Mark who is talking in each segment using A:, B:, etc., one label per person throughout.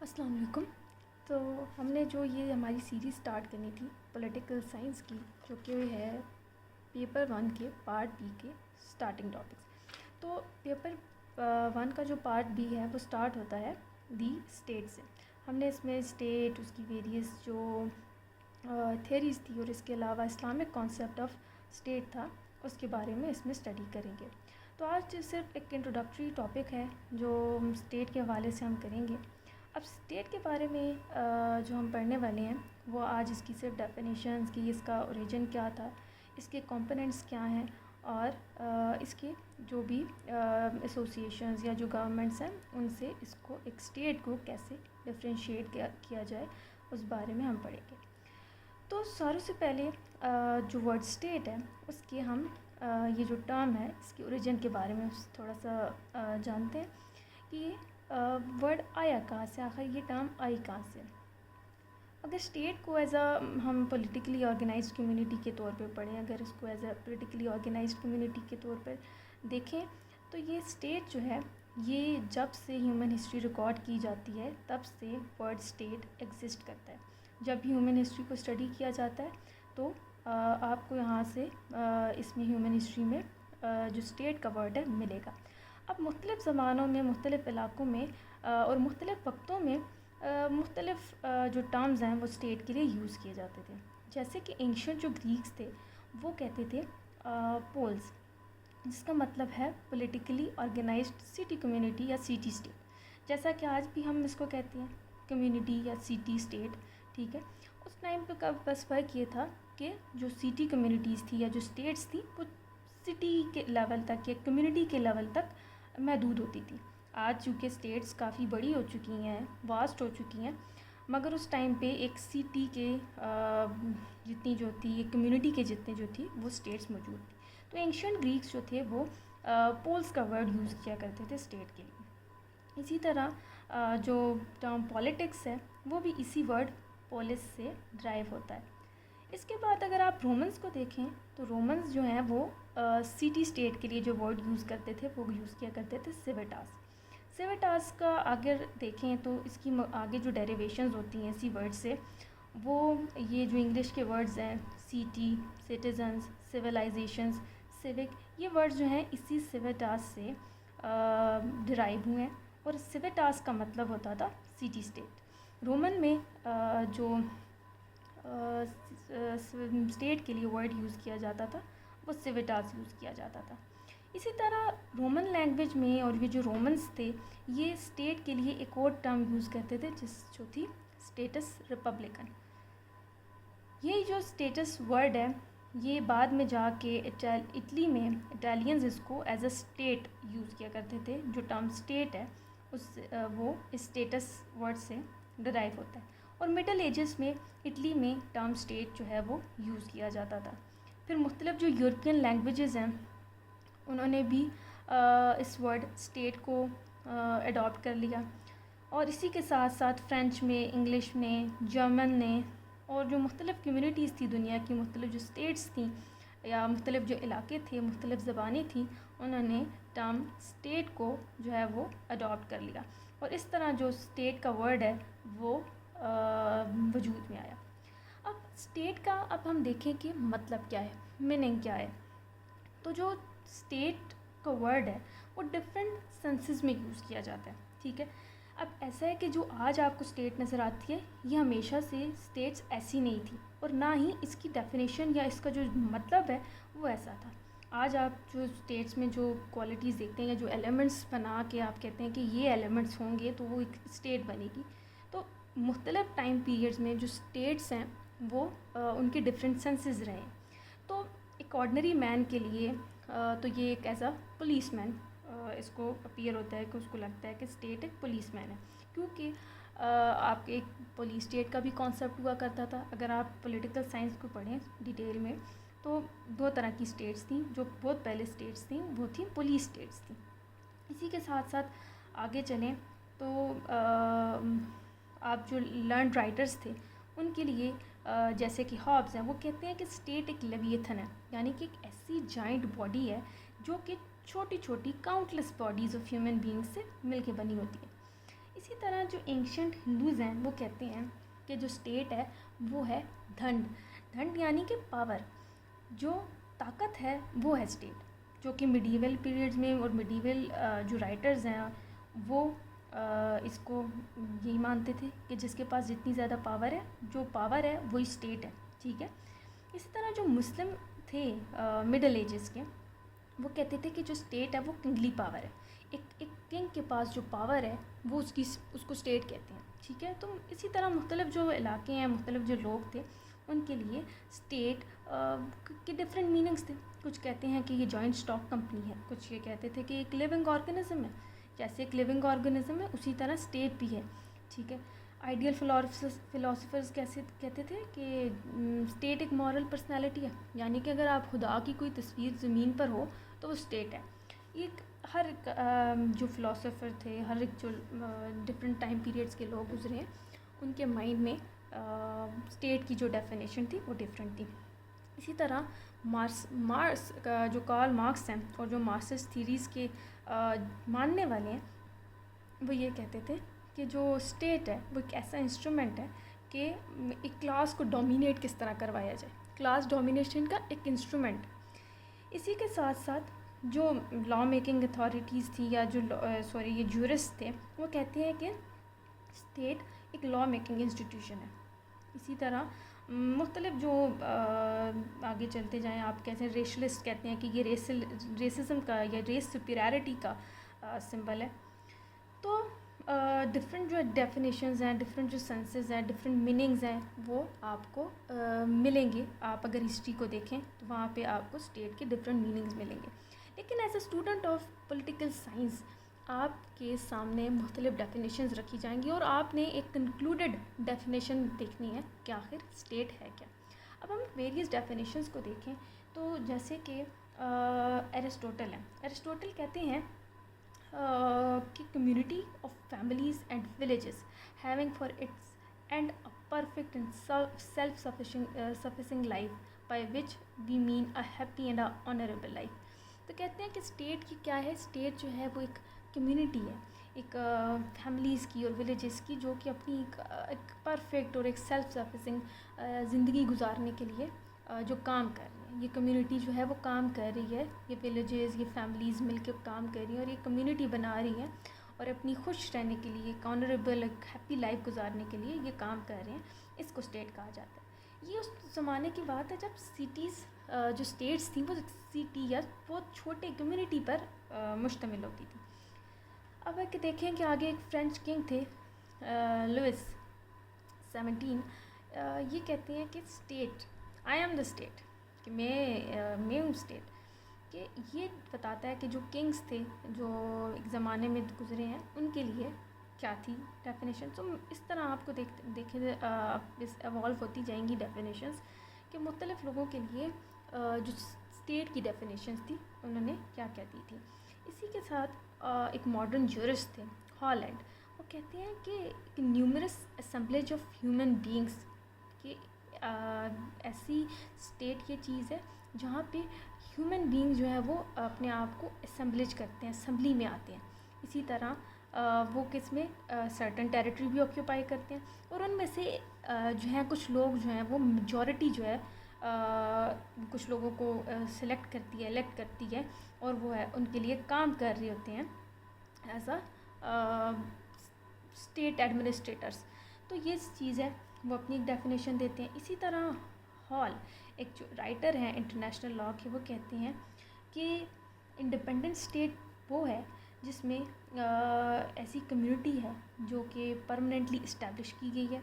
A: अस्सलाम वालेकुम। तो हमने जो ये हमारी सीरीज़ स्टार्ट करनी थी पॉलिटिकल साइंस की, जो कि है पेपर 1 के पार्ट बी के स्टार्टिंग टॉपिक्स। तो पेपर 1 का जो पार्ट बी है वो स्टार्ट होता है दी स्टेट से। हमने इसमें स्टेट, उसकी वेरियस जो थेरीज़ थी और इसके अलावा इस्लामिक कॉन्सेप्ट ऑफ स्टेट था, उसके बारे में इसमें स्टडी करेंगे। तो आज सिर्फ एक इंट्रोडक्टरी टॉपिक है जो स्टेट के हवाले से हम करेंगे। अब स्टेट के बारे में जो हम पढ़ने वाले हैं वो आज इसकी सिर्फ डेफिनेशंस की, इसका ओरिजिन क्या था, इसके कंपोनेंट्स क्या हैं और इसके जो भी एसोसिएशंस या जो गवर्नमेंट्स हैं उनसे इसको एक स्टेट को कैसे डिफरेंशिएट किया जाए उस बारे में हम पढ़ेंगे। तो सारों से पहले जो वर्ड स्टेट है उसके हम ये जो टर्म है इसके ओरिजिन के बारे में थोड़ा सा जानते हैं कि ये वर्ड आया कहाँ से, आखिर ये टर्म आई कहाँ से। अगर स्टेट को एज अ हम पॉलिटिकली ऑर्गेनाइज्ड कम्युनिटी के तौर पे पढ़ें, अगर इसको as a politically organised community के तौर पर देखें, तो ये स्टेट जो है ये जब से ह्यूमन हिस्ट्री रिकॉर्ड की जाती है तब से वर्ड स्टेट एग्जिस्ट करता है। जब भी ह्यूमन हिस्ट्री को स्टडी किया जाता है तो आपको यहाँ से इसमें ह्यूमन हिस्ट्री में जो स्टेट का वर्ड है मिलेगा। अब मुख्तलिफ़ ज़मानों में, मुख्तलिफ़ इलाक़ों में और मुख्तलिफ़ वक्तों में मुख्तलिफ़ जो टर्म्स हैं वो स्टेट के लिए यूज़ किए जाते थे। जैसे कि एंशिएंट जो ग्रीक्स थे वो कहते थे पोल्स, जिसका मतलब है पॉलिटिकली ऑर्गेनाइज्ड सिटी कम्युनिटी या सिटी स्टेट। जैसा कि आज भी हम इसको कहते हैं कम्युनिटी या सिटी स्टेट, ठीक है। उस टाइम पे का बस फ़र्क ये था कि जो सिटी कम्युनिटीज़ थी या जो स्टेट्स थी वो सिटी के लेवल तक या कम्युनिटी के लेवल तक महदूद होती थी। आज चूँकि स्टेट्स काफ़ी बड़ी हो चुकी हैं, वास्ट हो चुकी हैं, मगर उस टाइम पे एक सिटी के जितनी जो थी, एक कम्युनिटी के जितने जो थी वो स्टेट्स मौजूद थी। तो एंशिएंट ग्रीक्स जो थे वो पोल्स का वर्ड यूज़ किया करते थे स्टेट के लिए। इसी तरह जो टर्म पॉलिटिक्स है वो भी इसी वर्ड पोलिस से ड्राइव होता है। इसके बाद अगर आप रोमन्स को देखें तो रोमन्स जो हैं वो सिटी स्टेट के लिए जो वर्ड यूज़ करते थे वो यूज़ किया करते थे सिविटास। सिविटास का अगर देखें तो इसकी आगे जो डेरिवेशंस होती हैं इसी वर्ड से, वो ये जो इंग्लिश के वर्ड्स हैं सिटी, सिटीजन्स, सिविलाइजेशंस, सिविक, ये वर्ड्स जो हैं इसी सिविटास से डिराइव हुए हैं और सिविटास का मतलब होता था सिटी स्टेट। रोमन में जो स्टेट के लिए वर्ड यूज़ किया जाता था वो सिविटास यूज़ किया जाता था। इसी तरह रोमन लैंग्वेज में और ये जो रोमन्स थे ये स्टेट के लिए एक और टर्म यूज़ करते थे जो थी स्टेटस रिपब्लिकन। ये जो स्टेटस वर्ड है ये बाद में जाके इटली में इटालियंस इसको एज अ स्टेट यूज़ किया करते थे। जो टर्म स्टेट है उस वो स्टेटस वर्ड से डिराइव होता है। और मिडल एजेस में इटली में टर्म स्टेट जो है वो यूज़ किया जाता था। फिर मुख्तलिफ़ जो यूरोपियन लैंग्वेजेस हैं उन्होंने भी इस वर्ड स्टेट को अडॉप्ट कर लिया। और इसी के साथ साथ फ्रेंच में, इंग्लिश ने, जर्मन ने और जो मुख्तलिफ़ कम्युनिटीज़ थी दुनिया की, मुख्तलिफ़ जो स्टेट्स थी या मुख्तलिफ़ जो इलाके थे, मुख्तलिफ़ ज़बानें थी, उन्होंने टर्म स्टेट को जो है वो अडॉप्ट कर लिया और इस तरह जो स्टेट का वर्ड है वो वजूद में आया। अब स्टेट का अब हम देखें कि मतलब क्या है, मीनिंग क्या है। तो जो स्टेट का वर्ड है वो डिफरेंट सेंसेस में यूज़ किया जाता है, ठीक है। अब ऐसा है कि जो आज आपको स्टेट नज़र आती है ये हमेशा से स्टेट्स ऐसी नहीं थी और ना ही इसकी डेफिनेशन या इसका जो मतलब है वो ऐसा था। आज आप जो स्टेट्स में जो क्वालिटीज़ देखते हैं या जो एलिमेंट्स बना के आप कहते हैं कि ये एलिमेंट्स होंगे तो वो एक स्टेट बनेगी, तो मुख्तलिफ़ टाइम पीरियड्स में जो स्टेट्स हैं वो उनके डिफरेंट सेंसेस रहे। तो एक ऑर्डनरी मैन के लिए तो ये एक एज अ पुलिसमैन इसको अपीयर होता है कि उसको लगता है कि स्टेट एक पुलिसमैन है, क्योंकि आपके एक पुलिस स्टेट का भी कॉन्सेप्ट हुआ करता था। अगर आप पॉलिटिकल साइंस को पढ़ें डिटेल में तो दो तरह की स्टेट्स थी। जो बहुत पहले स्टेट्स थी वो थी पुलिस स्टेट्स थी। इसी के साथ साथ आगे चलें तो आप जो लर्नड राइटर्स थे उनके लिए जैसे कि हॉब्स हैं, वो कहते हैं कि स्टेट एक लेविएथन है, यानी कि एक ऐसी जाइंट बॉडी है जो कि छोटी छोटी countless bodies of human beings से मिलके बनी होती है। इसी तरह जो एंशियंट हिंदूज़ हैं वो कहते हैं कि जो स्टेट है वो है दंड। दंड यानी कि पावर, जो ताकत है वो है स्टेट, जो कि मिडीवल पीरियड्स में और मिडीवल जो राइटर्स हैं वो इसको यही मानते थे कि जिसके पास जितनी ज़्यादा पावर है, जो पावर है वही स्टेट है, ठीक है। इसी तरह जो मुस्लिम थे मिडल एजेस के, वो कहते थे कि जो स्टेट है वो किंगली पावर है, एक किंग के पास जो पावर है वो उसको स्टेट कहते हैं, ठीक है। तो इसी तरह मुख्तलिफ जो इलाके हैं, मुख्तलिफ जो लोग थे, उनके लिए स्टेट के डिफरेंट मीनिंग्स थे। कुछ कहते हैं कि ये जॉइंट स्टॉक कंपनी है, कुछ ये कहते थे कि एक लिविंग ऑर्गेनिज्म है, जैसे एक लिविंग ऑर्गेनिज्म है उसी तरह स्टेट भी है, ठीक है। आइडियल फिलोसफर्स कैसे कहते थे कि स्टेट एक मॉरल पर्सनालिटी है, यानी कि अगर आप खुदा की कोई तस्वीर ज़मीन पर हो तो वो स्टेट है। एक हर जो फ़िलासफ़र थे, हर एक जो डिफरेंट टाइम पीरियड्स के लोग गुजरे हैं, उनके माइंड में स्टेट की जो डेफिनेशन थी वो डिफरेंट थी। इसी तरह मार्क्स का जो कार्ल मार्क्स हैं और जो मार्क्सिस्ट थीरीज़ के मानने वाले हैं, वो ये कहते थे कि जो स्टेट है वो एक ऐसा इंस्ट्रूमेंट है कि एक क्लास को डोमिनेट किस तरह करवाया जाए, क्लास डोमिनेशन का एक इंस्ट्रूमेंट। इसी के साथ साथ जो लॉ मेकिंग अथॉरिटीज़ थी या जो ये जूरिस्ट थे, वो कहते हैं कि स्टेट एक लॉ मेकिंग इंस्टीट्यूशन है। इसी तरह मुख्तलिफ जो आगे चलते जाएं, आप कैसे रेशलिस्ट कहते हैं कि ये रेसिज्म का या रेस सुपीरियरिटी का सिंबल है। तो डिफरेंट जो डेफिनेशंस हैं, डिफरेंट जो सेंसेस हैं, डिफरेंट मीनिंग्स हैं, वो आपको मिलेंगे। आप अगर हिस्ट्री को देखें तो वहाँ पे आपको स्टेट के डिफरेंट मीनिंग्स मिलेंगे। लेकिन as a student of political science आपके सामने मुख्तलिफ डेफिनेशंस रखी जाएंगी और आपने एक कंक्लूडेड डेफिनेशन देखनी है कि आखिर स्टेट है क्या। अब हम वेरियस डेफिनेशंस को देखें तो जैसे कि एरिस्टोटल है। एरिस्टोटल कहते हैं कि community of families and villages having for its end a perfect and self sufficient life by which we mean a happy and a honourable life. तो कहते हैं कि स्टेट की क्या है, स्टेट जो है वो एक कम्युनिटी है, एक फैमिलीज़ की और विलेजेस की, जो कि अपनी एक परफेक्ट और एक सेल्फ सफिशिएंट ज़िंदगी गुजारने के लिए जो काम कर रही है। ये कम्युनिटी जो है वो काम कर रही है, ये विलेजेस, ये फैमिलीज़ मिलकर काम कर रही हैं और ये कम्युनिटी बना रही हैं और अपनी खुश रहने के लिए, एक ऑनरेबल, एक हैप्पी लाइफ गुजारने के लिए ये काम कर रहे हैं। इसको स्टेट कहा जाता है। ये उस ज़माने की बात है जब सिटीज़ जो स्टेट्स थी वो सिटी या बहुत छोटे कम्युनिटी पर मुश्तमिल होती थी। अब अगर देखें कि आगे एक फ्रेंच किंग थे लुइस 17, ये कहते हैं कि state, I am the state, कि मैं हूँ स्टेट, कि ये बताता है कि जो किंग्स थे जो एक ज़माने में गुजरे हैं उनके लिए क्या थी डेफिनेशन। तो इस तरह आपको देखें एवॉल्व होती जाएंगी डेफिनेशंस कि मुख्तलिफ़ लोगों के लिए जो स्टेट की डेफिनेशंस थी उन्होंने क्या क्या दी थी। इसी के साथ एक मॉडर्न जूरिस्ट थे हॉलैंड, वो कहते हैं कि numerous assemblage of human beings, कि ऐसी स्टेट ये चीज़ है जहाँ पे ह्यूमन बींग जो है वो अपने आप को असेंबलेज करते हैं, असेंबली में आते हैं। इसी तरह वो किस में सर्टन टेरिटरी भी ऑक्यूपाई करते हैं और उनमें से जो है कुछ लोग जो हैं वो मेजॉरिटी जो है कुछ लोगों को सिलेक्ट करती है, इलेक्ट करती है और वो है उनके लिए काम कर रहे होते हैं एज अ स्टेट एडमिनिस्ट्रेटर्स। तो ये चीज़ है, वो अपनी एक डेफिनेशन देते हैं। इसी तरह हॉल एक जो राइटर हैं इंटरनेशनल लॉ के, वो कहते हैं कि इंडिपेंडेंट स्टेट वो है जिसमें ऐसी कम्युनिटी है जो कि परमानेंटली इस्टेब्लिश की गई है,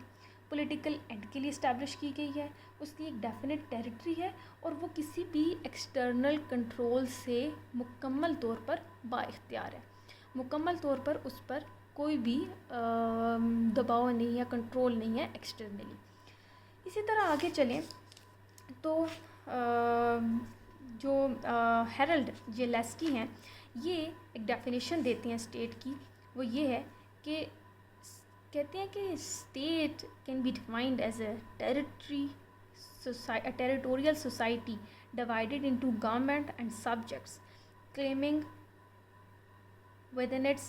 A: पॉलिटिकल एंड के लिए इस्टेब्लिश की गई है, उसकी एक डेफिनेट टेरिटरी है और वो किसी भी एक्सटर्नल कंट्रोल से मुकम्मल तौर पर बाइख्तियार है, मुकम्मल तौर पर उस पर कोई भी दबाव नहीं है, कंट्रोल नहीं है एक्सटर्नली। इसी तरह आगे चलें तो जो हेरल्ड जेलेस्की हैं, ये एक डेफिनेशन देते हैं स्टेट की। वो ये है कि कहते हैं कि state can be defined as a territorial society divided into government and subjects claiming within its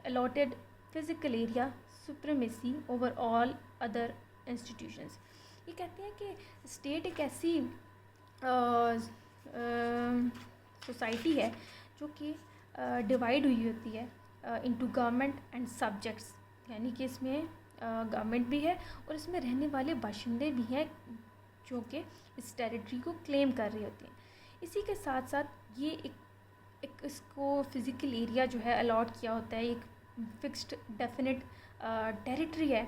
A: allotted physical area supremacy over all other institutions. ये कहते हैं कि स्टेट एक ऐसी सोसाइटी है जो कि डिवाइड हुई होती है इनटू गवर्नमेंट एंड सब्जेक्ट्स, यानी कि इसमें गवर्नमेंट भी है और इसमें रहने वाले बाशिंदे भी हैं जो कि इस टेरिटरी को क्लेम कर रहे होते हैं। इसी के साथ साथ ये एक इसको फिज़िकल एरिया जो है अलॉट किया होता है, एक फिक्स्ड डेफिनेट टेरिटरी है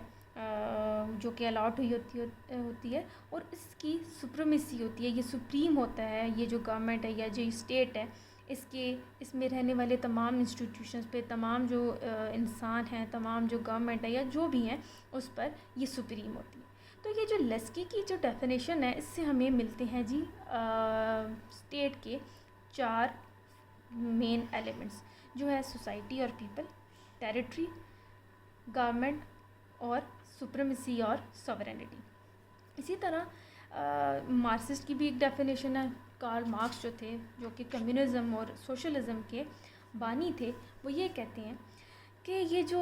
A: जो कि अलॉट हुई होती है और इसकी सुप्रीमेसी होती है, ये सुप्रीम होता है, ये जो गवर्नमेंट है या जो स्टेट है इसमें रहने वाले तमाम इंस्टीट्यूशंस पे, तमाम जो इंसान हैं, तमाम जो गवर्नमेंट है या जो भी हैं उस पर ये सुप्रीम होती है। तो ये जो लेस्की की जो डेफिनेशन है इससे हमें मिलते हैं जी स्टेट के 4 मेन एलिमेंट्स जो है सोसाइटी और पीपल, टेरिटरी, गवर्नमेंट और सुप्रीमेसी और सॉवरेनिटी। इसी तरह मार्क्सिस्ट की भी एक डेफिनेशन है। कार्ल मार्क्स जो थे, जो कि कम्युनिज़म और सोशलिज़म के बानी थे, वो ये कहते हैं कि ये जो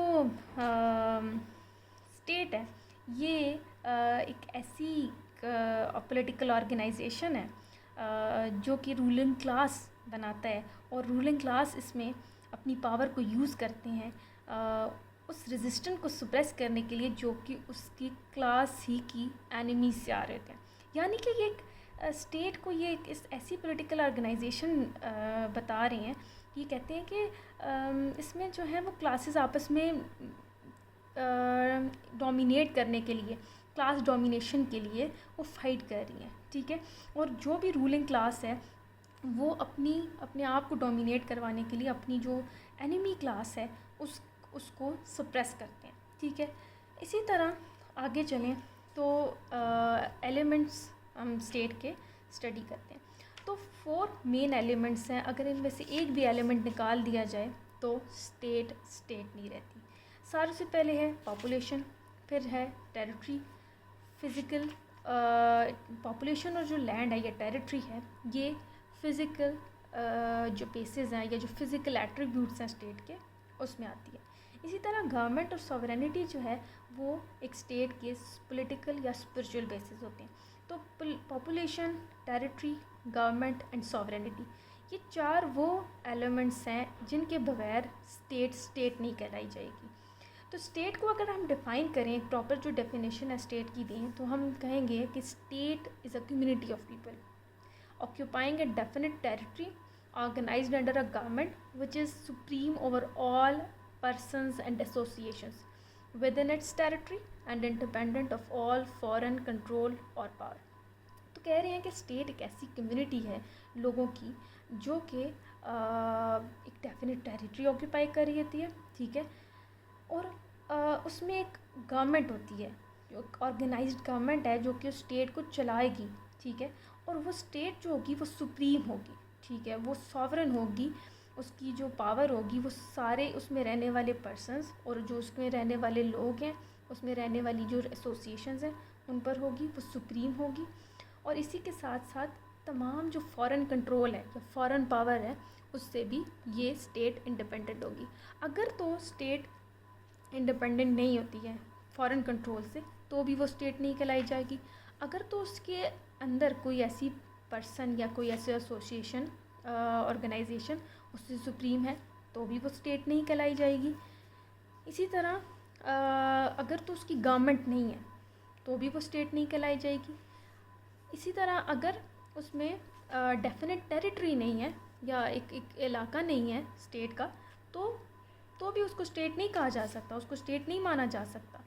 A: स्टेट है ये एक ऐसी पॉलिटिकल ऑर्गेनाइजेशन है जो कि रूलिंग क्लास बनाता है और रूलिंग क्लास इसमें अपनी पावर को यूज़ करते हैं उस रेजिस्टेंस को सुप्रेस करने के लिए जो कि उसकी क्लास ही की एनिमी से आ रहे थे। यानी कि ये एक स्टेट को ये एक ऐसी पॉलिटिकल ऑर्गेनाइजेशन बता रहे हैं। ये कहते हैं कि इसमें जो है वो क्लासेस आपस में डोमिनेट करने के लिए, क्लास डोमिनेशन के लिए वो फाइट कर रही हैं, ठीक है। और जो भी रूलिंग क्लास है वो अपने आप को डोमिनेट करवाने के लिए अपनी जो एनिमी क्लास है उसको सप्रेस करते हैं, ठीक है। इसी तरह आगे चलें तो एलिमेंट्स हम स्टेट के स्टडी करते हैं। तो 4 मेन एलिमेंट्स हैं, अगर इनमें से एक भी एलिमेंट निकाल दिया जाए तो स्टेट नहीं रहती। सारे से पहले है पॉपुलेशन, फिर है टेरिटरी, फिज़िकल पॉपुलेशन और जो लैंड है या टेरिटरी है ये फिज़िकल जो बेसिस हैं या जो फिज़िकल एट्रीब्यूट्स हैं स्टेट के उसमें आती है। इसी तरह गवर्नमेंट और सॉवरेनिटी जो है वो एक स्टेट के पॉलिटिकल या स्पिरिचुअल बेसिस होते हैं। तो population, territory, government and sovereignty ये 4 वो एलिमेंट्स हैं जिनके बगैर स्टेट नहीं कहलाई जाएगी। तो स्टेट को अगर हम डिफ़ाइन करें, प्रॉपर जो डेफिनेशन है स्टेट की दें, तो हम कहेंगे कि state is a community of people occupying a definite territory organised under a government which is supreme over all persons and associations within its territory and independent of all foreign control or power। तो कह रहे हैं कि state एक ऐसी community है लोगों की जो कि एक डेफिनेट टेरिटरी ऑक्यूपाई कर रही होती है, ठीक है। और उसमें एक गवर्नमेंट होती है जो ऑर्गेनाइज्ड गवर्नमेंट है जो कि उस स्टेट को चलाएगी, ठीक है। और वो स्टेट जो होगी वो सुप्रीम होगी, ठीक है, वो सॉवरन होगी, उसकी जो पावर होगी वो सारे उसमें रहने वाले पर्सन्स और जो उसमें रहने वाले लोग हैं, उसमें रहने वाली जो एसोसिएशंस हैं उन पर होगी, वो सुप्रीम होगी। और इसी के साथ साथ तमाम जो फॉरेन कंट्रोल है या फॉरेन पावर है उससे भी ये स्टेट इंडिपेंडेंट होगी। अगर तो स्टेट इंडिपेंडेंट नहीं होती है फॉरेन कंट्रोल से तो भी वो स्टेट नहीं कहलाई जाएगी। अगर तो उसके अंदर कोई ऐसी पर्सन या कोई ऐसी एसोसिएशन ऑर्गेनाइजेशन उससे सुप्रीम है तो भी वो स्टेट नहीं कहलाई जाएगी। इसी तरह अगर तो उसकी गवर्नमेंट नहीं है तो भी वो स्टेट नहीं कहलाई जाएगी। इसी तरह अगर उसमें डेफिनेट टेरिटरी नहीं है या एक इलाका नहीं है स्टेट का तो भी उसको स्टेट नहीं कहा जा सकता, उसको स्टेट नहीं माना जा सकता।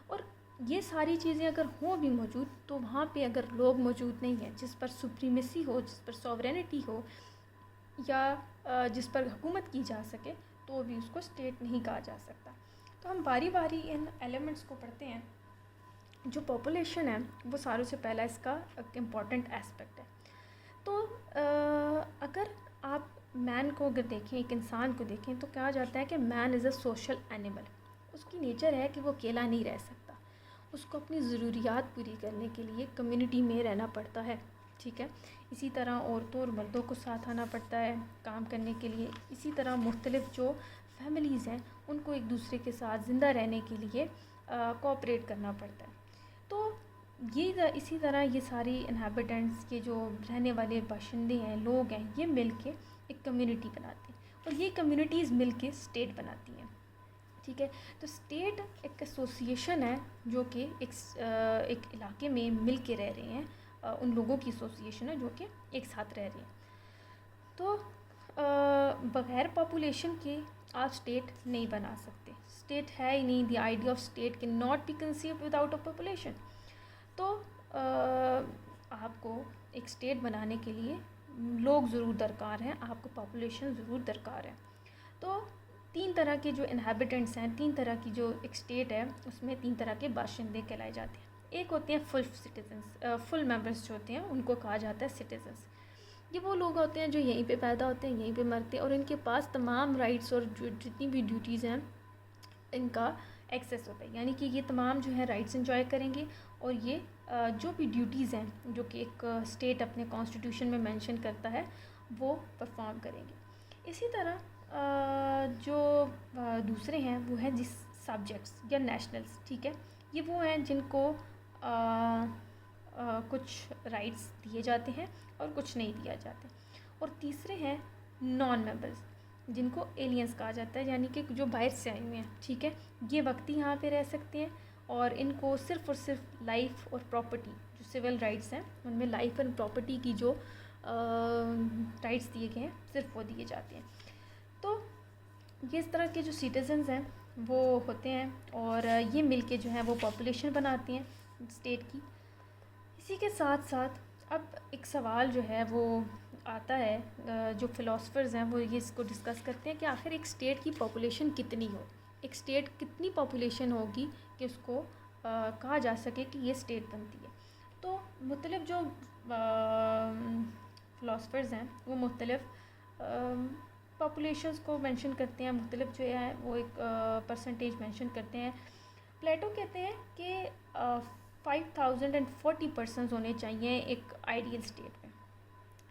A: और ये सारी चीज़ें अगर हों भी मौजूद तो वहाँ पे अगर लोग मौजूद नहीं हैं जिस पर सुप्रीमेसी हो, जिस पर सॉवरेनिटी हो या जिस पर हुकूमत की जा सके तो भी उसको स्टेट नहीं कहा जा सकता। तो हम बारी बारी इन एलिमेंट्स को पढ़ते हैं। जो पॉपुलेशन है वो सारों से पहला इसका एक इम्पॉर्टेंट एस्पेक्ट है। तो अगर आप मैन को अगर देखें, एक इंसान को देखें तो कहा जाता है कि man is a social animal. उसकी नेचर है कि वो अकेला नहीं रह सकता, उसको अपनी ज़रूरियात पूरी करने के लिए कम्युनिटी में रहना पड़ता है, ठीक है। इसी तरह औरतों और मर्दों को साथ आना पड़ता है काम करने के लिए। इसी तरह मुख्तलिफ़ जो फैमिलीज़ हैं उनको एक दूसरे के साथ ज़िंदा रहने के लिए कोऑपरेट करना पड़ता है। तो ये इसी तरह ये सारी इनहैबिटेंट्स के जो रहने वाले बाशिंदे हैं, लोग हैं, ये मिल के एक कम्युनिटी बनाते हैं और ये कम्युनिटीज़ मिल के स्टेट बनाती हैं। ठीक है, तो स्टेट एक एसोसिएशन है जो कि एक इलाके में मिल के रह रहे हैं, उन लोगों की एसोसिएशन है जो कि एक साथ रह रहे हैं। तो बग़ैर पॉपुलेशन के आप स्टेट नहीं बना सकते, स्टेट है ही नहीं। The idea of state can not be conceived without a population. तो आपको एक स्टेट बनाने के लिए लोग ज़रूर दरकार हैं, आपको पॉपुलेशन ज़रूर दरकार है। तो 3 तरह के जो इनहैबिटेंट्स हैं, 3 तरह की जो एक स्टेट है, उसमें 3 तरह के बाशिंदे कहलाए जाते हैं। एक होते हैं फुल सिटीजन्स, फुल मेंबर्स जो होते हैं उनको कहा जाता है सिटीजन्स। ये वो लोग होते हैं जो यहीं पे पैदा होते हैं, यहीं पे मरते हैं और इनके पास तमाम राइट्स और जितनी भी ड्यूटीज़ हैं इनका एक्सेस होता है, यानी कि ये तमाम जो है राइट्स एंजॉय करेंगे और ये जो भी ड्यूटीज़ हैं जो कि एक स्टेट अपने कॉन्स्टिट्यूशन में मेंशन करता है वो परफॉर्म करेंगे। इसी तरह जो दूसरे हैं वो हैं जिस सब्जेक्ट्स या नेशनल्स। ठीक है, ये वो हैं जिनको कुछ राइट्स दिए जाते हैं और कुछ नहीं दिया जाते। और तीसरे हैं नॉन मेंबर्स जिनको एलियंस कहा जाता है, यानी कि जो बाहर से आए हुए हैं। ठीक है, ये वक्ती यहाँ पे रह सकते हैं और इनको सिर्फ़ और सिर्फ लाइफ और प्रॉपर्टी, जो सिविल राइट्स हैं उनमें लाइफ एंड प्रॉपर्टी की जो राइट्स दिए गए हैं सिर्फ वो दिए जाते हैं। तो ये इस तरह के जो सिटीजन्स हैं वो होते हैं और ये मिलके जो है वो पॉपुलेशन बनाती हैं स्टेट की। इसी के साथ साथ अब एक सवाल जो है वो आता है, जो फ़िलासफ़र्स हैं वो ये इसको डिस्कस करते हैं कि आखिर एक स्टेट की पॉपुलेशन कितनी हो, एक स्टेट कितनी पॉपुलेशन होगी कि उसको कहा जा सके कि ये स्टेट बनती है। तो मुख्तलिफ़ जो फ़िलासफ़र्स हैं वो मुख्तलिफ़ पॉपुलेशंस को मेंशन करते हैं, मुख्तलिफ़ जो है वो एक परसेंटेज मेंशन करते हैं। प्लेटो कहते हैं कि 5040 पर्सन्स होने चाहिए एक आइडियल स्टेट में।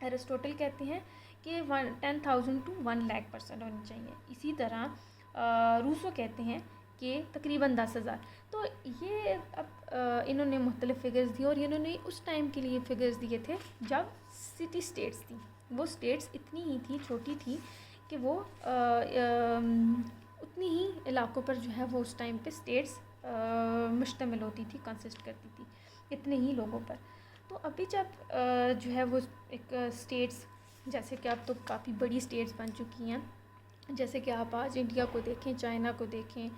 A: एरिस्टोटल कहते हैं कि 10,000 to 1 लाख पर्सन होने चाहिए। इसी तरह रूसो कहते हैं कि तकरीबन 10,000। तो ये अब इन्होंने मुख्तलिफ़ फ़िगर्स दी और इन्होंने उस टाइम के लिए फ़िगर्स दिए थे जब सिटी स्टेट्स थी। वो स्टेट्स इतनी ही थी, छोटी थी कि वो उतनी ही इलाक़ों पर जो है वो उस टाइम पे स्टेट्स मुश्तमिल होती थी, कंसिस्ट करती थी इतने ही लोगों पर। तो अभी जब जो है वो एक स्टेट्स, जैसे कि अब तो काफ़ी बड़ी स्टेट्स बन चुकी हैं, जैसे कि आप आज इंडिया को देखें, चाइना को देखें,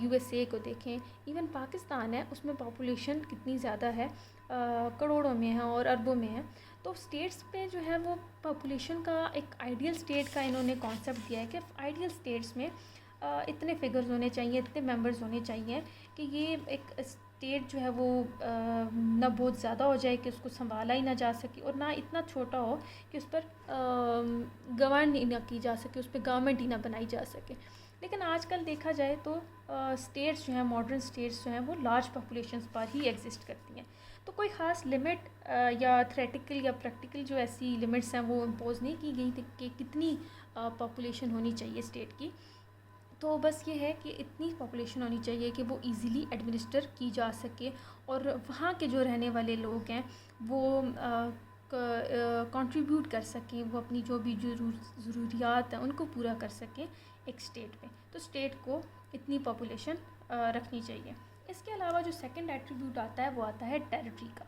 A: USA को देखें, इवन पाकिस्तान है, उसमें पॉपुलेशन कितनी ज़्यादा है, करोड़ों में है और अरबों में है। तो स्टेट्स पे जो है वो पॉपुलेशन का एक आइडियल स्टेट का इन्होंने कॉन्सेप्ट दिया है कि आइडियल स्टेट्स में इतने फिगर्स होने चाहिए, इतने मेंबर्स होने चाहिए कि ये एक स्टेट जो है वो ना बहुत ज़्यादा हो जाए कि उसको संभाला ही ना जा सके और ना इतना छोटा हो कि उस पर गवर्न ही ना की जा सके, उस पर गवर्नमेंट ही ना बनाई जा सके। लेकिन आजकल देखा जाए तो स्टेट्स जो हैं, मॉडर्न स्टेट्स जो हैं वो लार्ज पॉपुलेशंस पर ही एग्जिस्ट करती हैं। तो कोई ख़ास लिमिट या थ्रेटिकल या प्रैक्टिकल जो ऐसी लिमिट्स हैं वो इम्पोज नहीं की गई थी कि कितनी पॉपुलेशन होनी चाहिए स्टेट की। तो बस ये है कि इतनी पॉपुलेशन होनी चाहिए कि वो इजीली एडमिनिस्टर की जा सके और वहाँ के जो रहने वाले लोग हैं वो कंट्रीब्यूट कर सकें, वो अपनी जो भी ज़रूरियात हैं उनको पूरा कर सकें एक स्टेट में। तो स्टेट को इतनी पॉपुलेशन रखनी चाहिए। इसके अलावा जो सेकंड एट्रीब्यूट आता है वो आता है टेरिटरी का।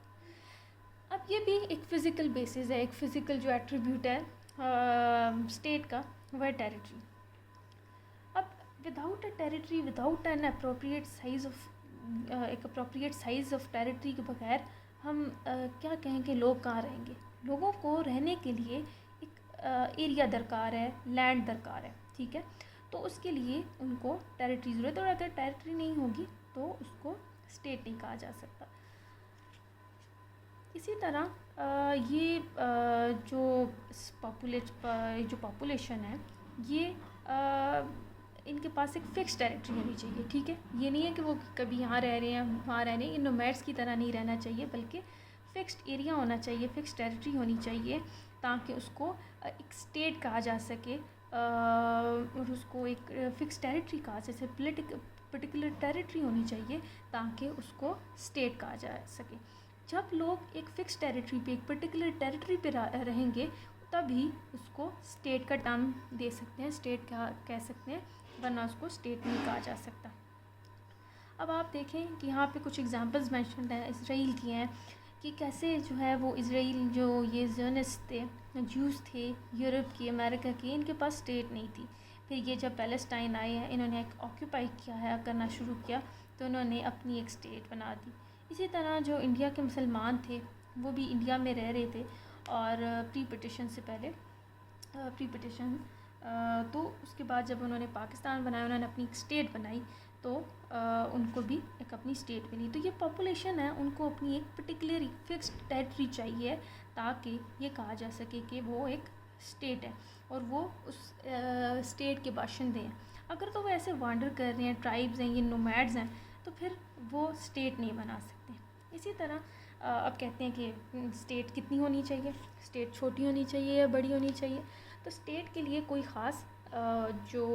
A: अब ये भी एक फ़िज़िकल बेसिस है, एक फ़िज़िकल जो एट्रीब्यूट है स्टेट का वह है टेरिटरी। अब without a territory, without an appropriate size of एक अप्रोप्रिएट साइज़ ऑफ टेरिटरी के बगैर हम क्या कहें कि लोग कहाँ रहेंगे। लोगों को रहने के लिए एक एरिया दरकार है, लैंड दरकार है, ठीक है। तो उसके लिए उनको टेरिटरी ज़रूरत है और अगर टेरिटरी नहीं होगी तो उसको स्टेट नहीं कहा जा सकता। इसी तरह ये जो पॉपुलेशन है ये इनके पास एक फ़िक्स टेरिटरी होनी चाहिए, ठीक है। ये नहीं है कि वो कभी यहाँ रह रहे हैं वहाँ रह रहे हैं, ये नोमैड्स की तरह नहीं रहना चाहिए, बल्कि फ़िक्स्ड एरिया होना चाहिए, फ़िक्स टेरिटरी होनी चाहिए ताकि उसको एक स्टेट कहा जा सके और उसको एक फ़िक्स टेरिटरी कहा, जैसे पर्टिकुलर टेरिटरी होनी चाहिए ताकि उसको स्टेट कहा जा सके। जब लोग एक फ़िक्स टेरिटरी पे, एक पर्टिकुलर टेरिटरी पे रहेंगे, तभी उसको स्टेट का टर्म दे सकते हैं, स्टेट कह सकते हैं, वरना उसको स्टेट नहीं कहा जा सकता। अब आप देखें कि यहाँ पे कुछ एग्जांपल्स मेंशन हैं इसराइल की हैं कि कैसे जो है वो इसराइल, जो ये ज़ियोनिस्ट थे, जूस थे, यूरोप की, अमेरिका की, इनके पास स्टेट नहीं थी। फिर ये जब पैलेस्टाइन आए हैं, इन्होंने एक ऑक्यूपाई किया है, करना शुरू किया, तो उन्होंने अपनी एक स्टेट बना दी। इसी तरह जो इंडिया के मुसलमान थे वो भी इंडिया में रह रहे थे, और प्री पिटिशन से पहले, प्री पिटिशन तो उसके बाद जब उन्होंने पाकिस्तान बनाया, उन्होंने अपनी एक स्टेट बनाई, तो उनको भी एक अपनी स्टेट मिली। तो ये पॉपुलेशन है, उनको अपनी एक पर्टिकुलर फिक्स्ड टेरिटरी चाहिए ताकि ये कहा जा सके कि वो एक स्टेट है और वो उस स्टेट के बाशिंदे हैं। अगर तो वो ऐसे वांडर कर रहे हैं, ट्राइब्स हैं, ये नोमैड्स हैं, तो फिर वो स्टेट नहीं बना सकते। इसी तरह अब कहते हैं कि स्टेट कितनी होनी चाहिए, स्टेट छोटी होनी चाहिए या बड़ी होनी चाहिए। तो स्टेट के लिए कोई ख़ास जो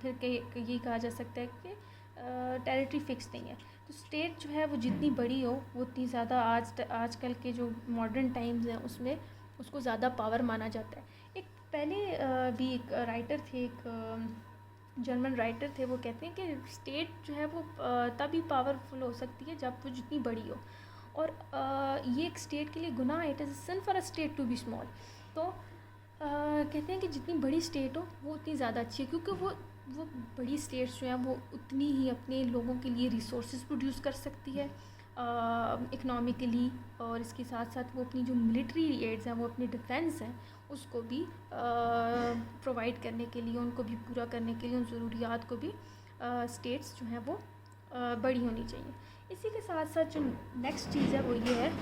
A: फिर ये कहा जा सकता है कि टेरिटरी फिक्स नहीं है। तो स्टेट जो है वो जितनी बड़ी हो वो उतनी ज़्यादा आजकल के जो मॉडर्न टाइम्स हैं उसमें उसको ज़्यादा पावर माना जाता है। एक पहले भी एक राइटर थे, एक जर्मन राइटर थे, वो कहते हैं कि स्टेट जो है वो तभी पावरफुल हो सकती है जब वो जितनी बड़ी हो, और ये एक स्टेट के लिए गुनाह है, it is sin for a state to be small. तो कहते हैं कि जितनी बड़ी स्टेट हो वो उतनी ज़्यादा अच्छी है, क्योंकि वो बड़ी स्टेट्स जो हैं वो उतनी ही अपने लोगों के लिए रिसोर्सेज प्रोड्यूस कर सकती है इकनॉमिकली, और इसके साथ साथ वो अपनी जो मिलिट्री एड्स हैं, वो अपनी डिफेंस हैं, उसको भी प्रोवाइड करने के लिए, उनको भी पूरा करने के लिए, उन ज़रूरियात को भी स्टेट्स जो हैं वो बड़ी होनी चाहिए। इसी के साथ साथ जो नेक्स्ट चीज़ है वो ये है